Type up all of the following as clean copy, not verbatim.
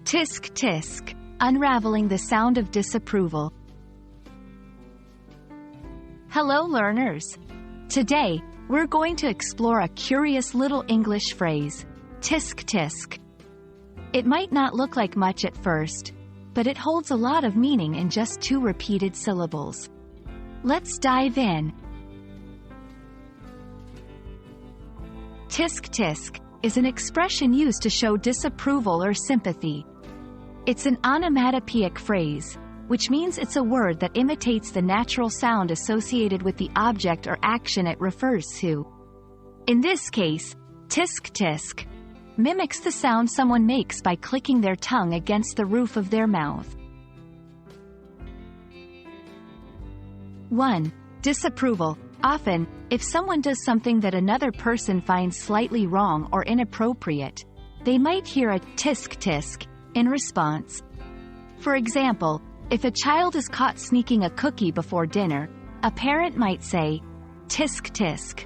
Tsk Tsk, unraveling the sound of disapproval. Hello learners! Today, we're going to explore a curious little English phrase, Tsk Tsk. It might not look like much at first, but it holds a lot of meaning in just 2 repeated syllables. Let's dive in. Tsk Tsk is an expression used to show disapproval or sympathy. It's an onomatopoeic phrase, which means it's a word that imitates the natural sound associated with the object or action it refers to. In this case, Tsk Tsk mimics the sound someone makes by clicking their tongue against the roof of their mouth. 1. Disapproval. Often, if someone does something that another person finds slightly wrong or inappropriate, they might hear a Tsk Tsk in response. For example, if a child is caught sneaking a cookie before dinner, a parent might say, Tsk Tsk.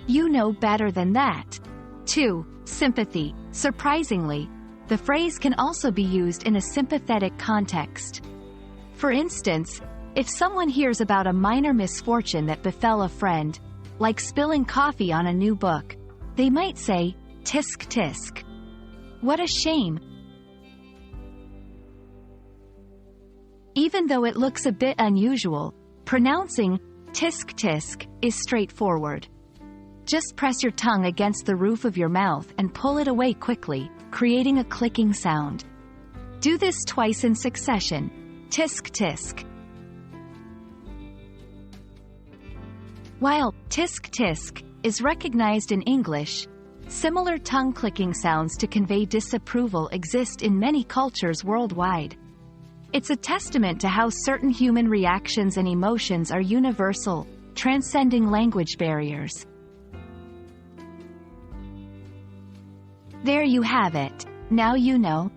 You know better than that. 2. Sympathy. Surprisingly, the phrase can also be used in a sympathetic context. For instance, if someone hears about a minor misfortune that befell a friend, like spilling coffee on a new book, they might say, Tsk Tsk. What a shame. Even though it looks a bit unusual, pronouncing Tsk Tsk is straightforward. Just press your tongue against the roof of your mouth and pull it away quickly, creating a clicking sound. Do this twice in succession. Tsk Tsk. While Tsk Tsk is recognized in English, similar tongue-clicking sounds to convey disapproval exist in many cultures worldwide. It's a testament to how certain human reactions and emotions are universal, transcending language barriers. There you have it. Now you know.